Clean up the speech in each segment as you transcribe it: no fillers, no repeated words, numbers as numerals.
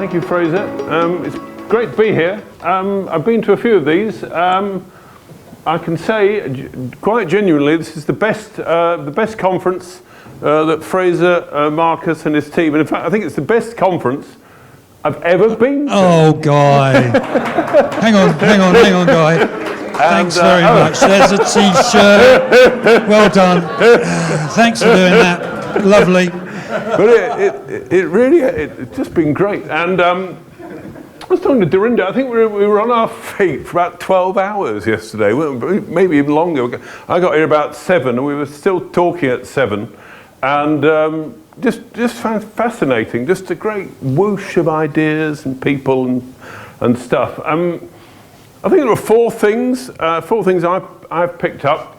Thank you, Fraser. It's great to be here. I've been to a few of these. I can say quite genuinely, this is the best conference that Fraser, Marcus, and his team, and in fact, I think it's the best conference I've ever been to. Oh, Guy. hang on, Guy. Thanks very much. There's a T-shirt. Well done. Thanks for doing that. Lovely. But it's just been great. And I was talking to Dorinda. I think we were on our feet for about 12 hours yesterday, maybe even longer. I got here about 7, and we were still talking at 7. And just found fascinating. Just a great whoosh of ideas and people and stuff. I think there were 4 things I've picked up.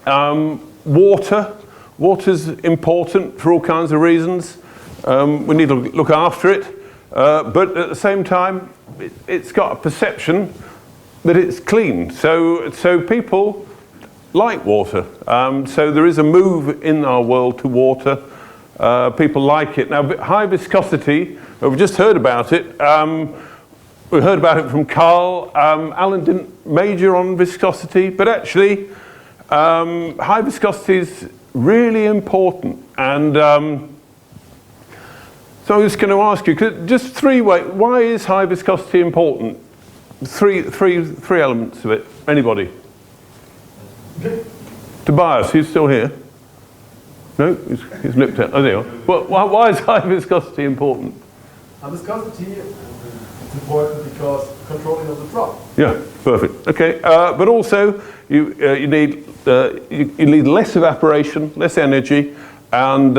Water. Water's important for all kinds of reasons. We need to look after it, but at the same time, it's got a perception that it's clean. So people like water. So there is a move in our world to water. People like it. Now, high viscosity, we've just heard about it. We heard about it from Carl. Alan didn't major on viscosity, but actually, high viscosity is really important. And so I'm just going to ask you, just 3 ways, why is high viscosity important? Three elements of it. Anybody? Tobias, he's still here. No, he's nipped out. Oh, there you are. Well, why is high viscosity important? High viscosity is important because controlling of the drop. Yeah, perfect. Okay, but also you need less evaporation, less energy, and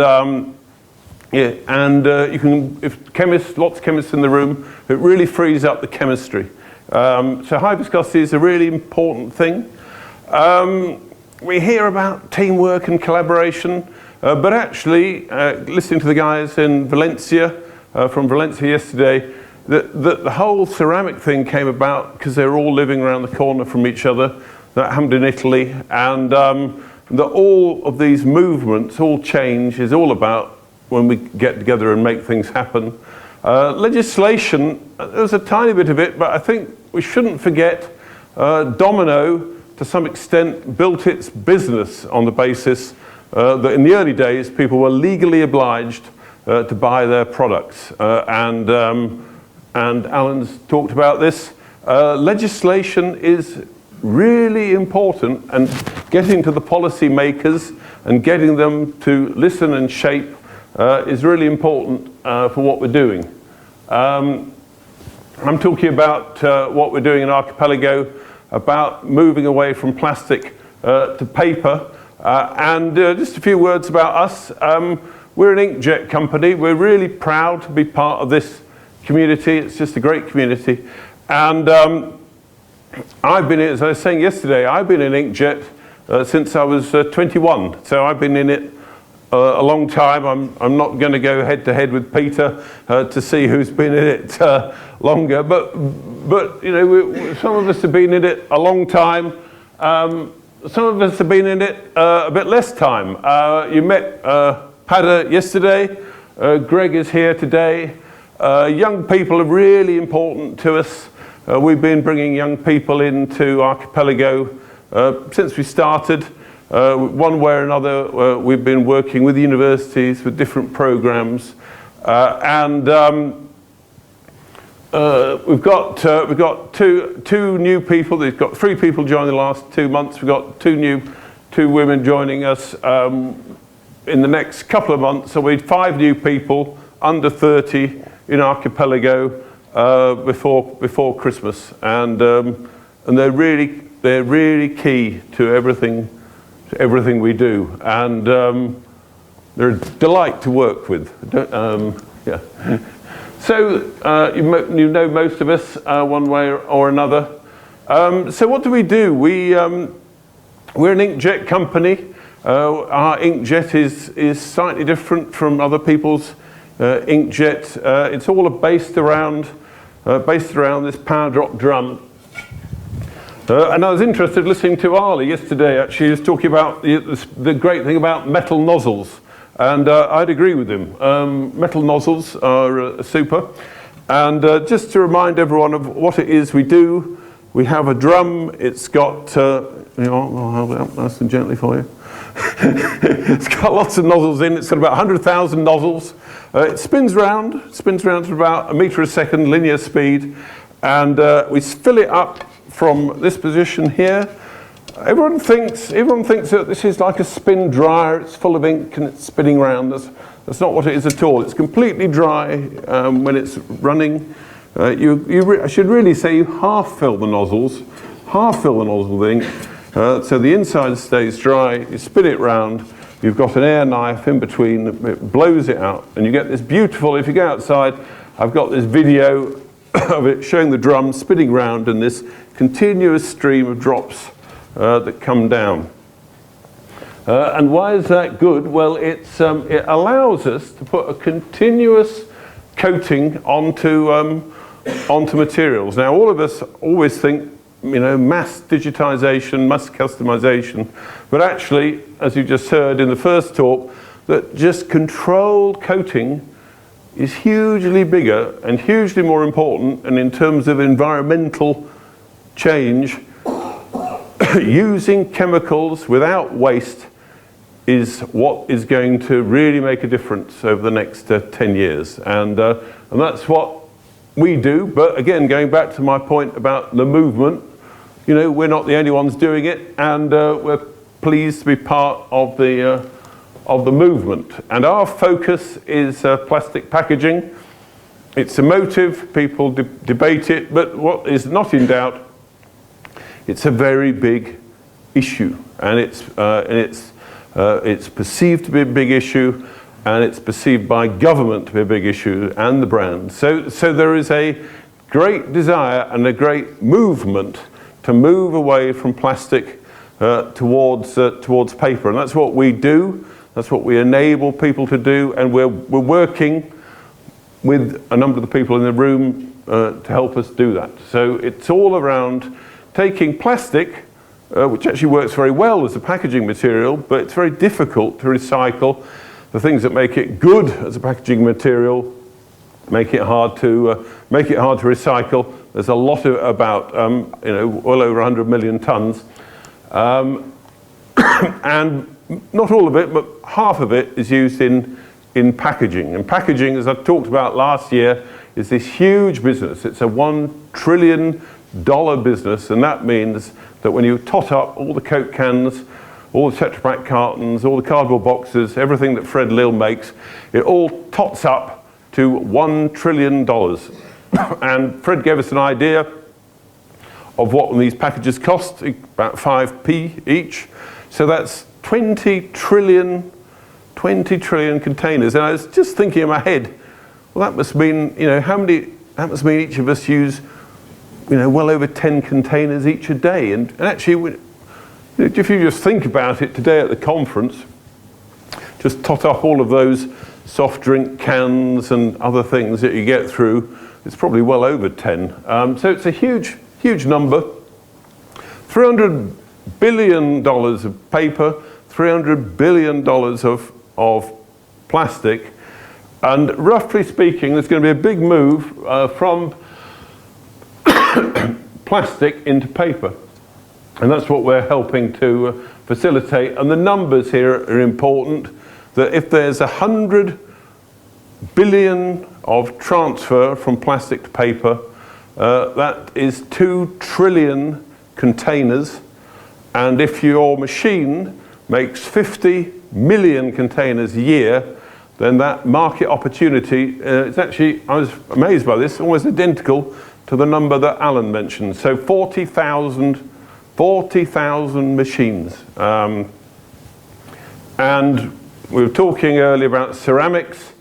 you can, if lots of chemists in the room, it really frees up the chemistry. So high viscosity is a really important thing. We hear about teamwork and collaboration, but actually, listening to the guys in Valencia, from Valencia yesterday, the whole ceramic thing came about because they were all living around the corner from each other. That happened in Italy, and that all of these movements, all change, is all about when we get together and make things happen. Legislation, there's a tiny bit of it, but I think we shouldn't forget Domino, to some extent, built its business on the basis that in the early days, people were legally obliged to buy their products. And Alan's talked about this. Legislation is really important, and getting to the policy makers and getting them to listen and shape is really important for what we're doing. I'm talking about what we're doing in Archipelago, about moving away from plastic to paper. And just a few words about us. We're an inkjet company. We're really proud to be part of this community. It's just a great community. And I've been, as I was saying yesterday, I've been in inkjet since I was 21. So I've been in it a long time. I'm not going to go head to head with Peter to see who's been in it longer. But you know, some of us have been in it a long time. Some of us have been in it a bit less time. You met Pada yesterday. Greg is here today. Young people are really important to us. We've been bringing young people into Archipelago since we started. One way or another, we've been working with universities with different programs, and we've got two new people. We've got 3 people joining the last 2 months. We've got 2 women joining us in the next couple of months. So we had 5 new people under 30 in Archipelago before Christmas, and they're really key to everything we do, and they're a delight to work with. Yeah. So you know most of us one way or another. So what do? We're an inkjet company. Our inkjet is slightly different from other people's inkjet. It's all based around this power drop drum. And I was interested listening to Ali yesterday. Actually, he was talking about the great thing about metal nozzles, and I'd agree with him. Metal nozzles are super. And just to remind everyone of what it is we do, we have a drum. It's got, I'll hold it up nice and gently for you. It's got lots of nozzles in. It's got about 100,000 nozzles. It spins round to about 1 meter a second, linear speed. And we fill it up from this position here. Everyone thinks that this is like a spin dryer. It's full of ink and it's spinning around. That's not what it is at all. It's completely dry when it's running. I should really say you half fill the nozzles with ink, so the inside stays dry. You spin it round. You've got an air knife in between. It blows it out, and you get this beautiful. If you go outside, I've got this video of it showing the drum spinning round and this continuous stream of drops that come down. And why is that good? Well, it allows us to put a continuous coating onto materials. Now, all of us always think, mass digitization, mass customization, but actually, as you just heard in the first talk, that just controlled coating is hugely bigger and hugely more important, and in terms of environmental change, using chemicals without waste is what is going to really make a difference over the next 10 years. And that's what we do. But again, going back to my point about the movement, we're not the only ones doing it, and we're pleased to be part of the movement. And our focus is plastic packaging. It's emotive, people debate it, but what is not in doubt, it's a very big issue, and it's perceived to be a big issue, and it's perceived by government to be a big issue, and the brand. So there is a great desire and a great movement to move away from plastic towards paper, and that's what we do. That's what we enable people to do, and we're working with a number of the people in the room to help us do that. So it's all around taking plastic, which actually works very well as a packaging material, but it's very difficult to recycle. The things that make it good as a packaging material make it hard to recycle. There's a lot about well over 100 million tons, and not all of it, but half of it is used in packaging. And packaging, as I talked about last year, is this huge business. It's a $1 trillion business, and that means that when you tot up all the Coke cans, all the Tetra Pak cartons, all the cardboard boxes, everything that Fred Lill makes, it all tots up to $1 trillion. And Fred gave us an idea of what these packages cost, about 5p each. So that's 20 trillion containers. And I was just thinking in my head, well, that must mean, that must mean each of us use, well over 10 containers each a day. And actually, if you just think about it today at the conference, just tot up all of those soft drink cans and other things that you get through, it's probably well over 10. So it's a huge, huge number. $300 billion of paper, $300 billion of plastic, and roughly speaking, there's going to be a big move from plastic into paper, and that's what we're helping to facilitate. And the numbers here are important, that if there's 100 billion of transfer from plastic to paper, that is 2 trillion containers, and if your machine makes 50 million containers a year, then that market opportunity, it's actually, I was amazed by this, almost identical to the number that Alan mentioned. So 40,000 machines. And we were talking earlier about ceramics.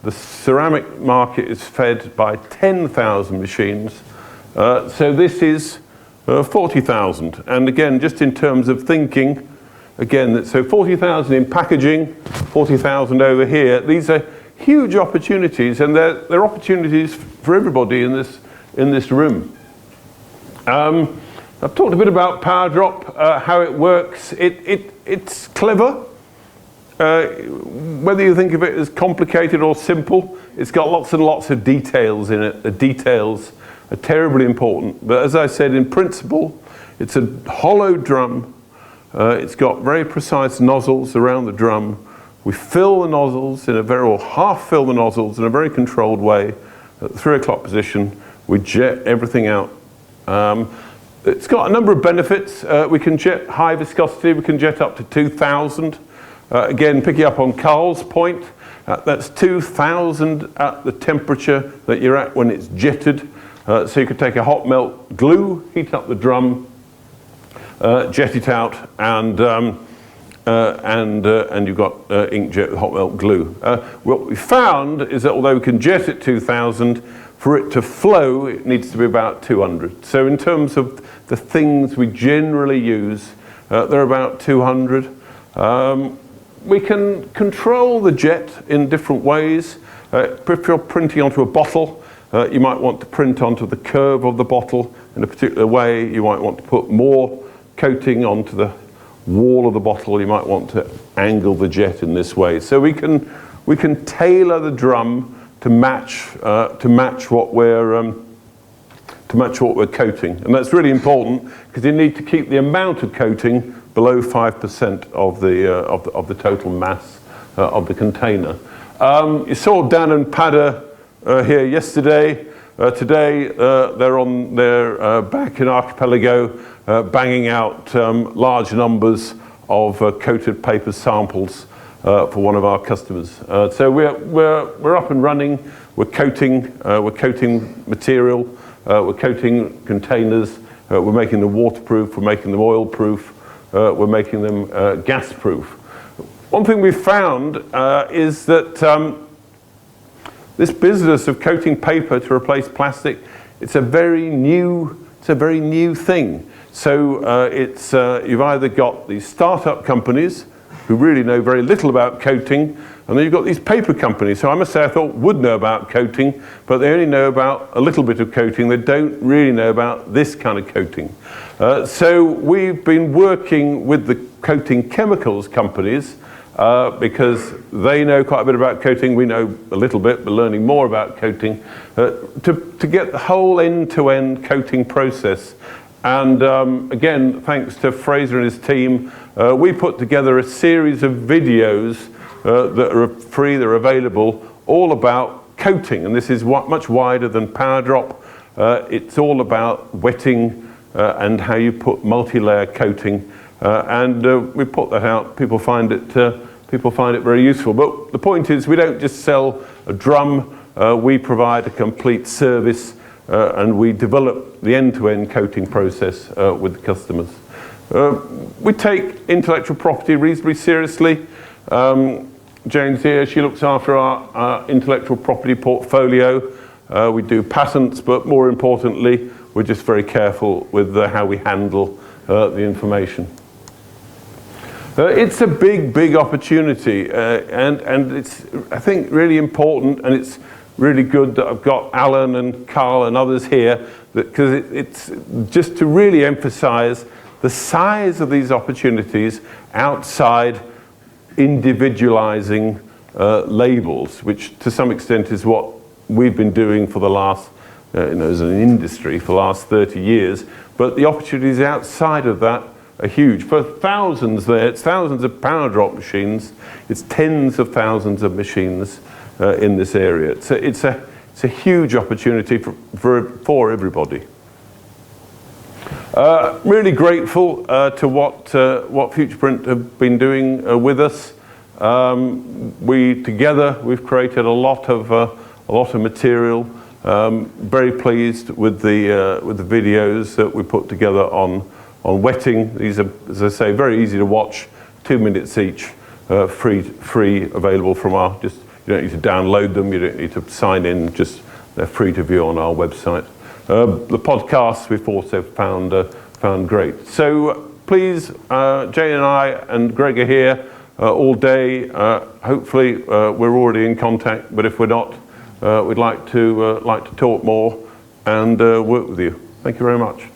The ceramic market is fed by 10,000 machines. So this is 40,000. And again, just in terms of thinking, again, so 40,000 in packaging, 40,000 over here. These are huge opportunities, and they're opportunities for everybody in this room. I've talked a bit about PowerDrop, how it works. It's clever, whether you think of it as complicated or simple, it's got lots and lots of details in it. The details are terribly important. But as I said, in principle, it's a hollow drum. It's got very precise nozzles around the drum. We fill the nozzles or half fill the nozzles in a very controlled way. At the 3 o'clock position, we jet everything out. It's got a number of benefits. We can jet high viscosity. We can jet up to 2,000. Again, picking up on Carl's point, that's 2,000 at the temperature that you're at when it's jetted. So you could take a hot melt glue, heat up the drum, jet it out, and you've got inkjet with hot melt glue. What we found is that although we can jet at 2,000, for it to flow, it needs to be about 200. So in terms of the things we generally use, they're about 200. We can control the jet in different ways. If you're printing onto a bottle, you might want to print onto the curve of the bottle in a particular way. You might want to put more coating onto the wall of the bottle. You might want to angle the jet in this way. So we can tailor the drum to match what we're coating, and that's really important because you need to keep the amount of coating below 5% of the total mass of the container. You saw Dan and Pada here yesterday. Today they're back in Archipelago, banging out large numbers of coated paper samples for one of our customers. So we're up and running. We're coating material. We're coating containers. We're making them waterproof. We're making them oil-proof. We're making them gas-proof. One thing we found is that this business of coating paper to replace plastic, it's a very new thing. So you've either got these startup companies who really know very little about coating, and then you've got these paper companies, who I must say I thought would know about coating, but they only know about a little bit of coating. They don't really know about this kind of coating. So we've been working with the coating chemicals companies because they know quite a bit about coating. We know a little bit, but learning more about coating to get the whole end-to-end coating process. And again, thanks to Fraser and his team, we put together a series of videos that are free, they're available, all about coating. And this is much wider than PowerDrop. It's all about wetting and how you put multi-layer coating. And we put that out. People find it very useful. But the point is, we don't just sell a drum. We provide a complete service, and we develop the end-to-end coating process with the customers. We take intellectual property reasonably seriously. Jane's here. She looks after our intellectual property portfolio. We do patents, but more importantly, we're just very careful with how we handle the information. It's a big opportunity, and it's, I think, really important, and it's really good that I've got Alan and Carl and others here, because it's just to really emphasize the size of these opportunities outside individualizing labels, which to some extent is what we've been doing for the last, as an industry for the last 30 years. But the opportunities outside of that are huge. For thousands there, it's thousands of PowerDrop machines, it's tens of thousands of machines in this area. It's a huge opportunity for everybody. Really grateful to what FuturePrint have been doing with us. We've created a lot of material. Very pleased with the videos that we put together on wetting. These are, as I say, very easy to watch, 2 minutes each, free available from our. Just you don't need to download them. You don't need to sign in. Just they're free to view on our website. The podcasts we've also found great. So please, Jane and I and Greg are here all day. Hopefully we're already in contact, but if we're not, we'd like to talk more and work with you. Thank you very much.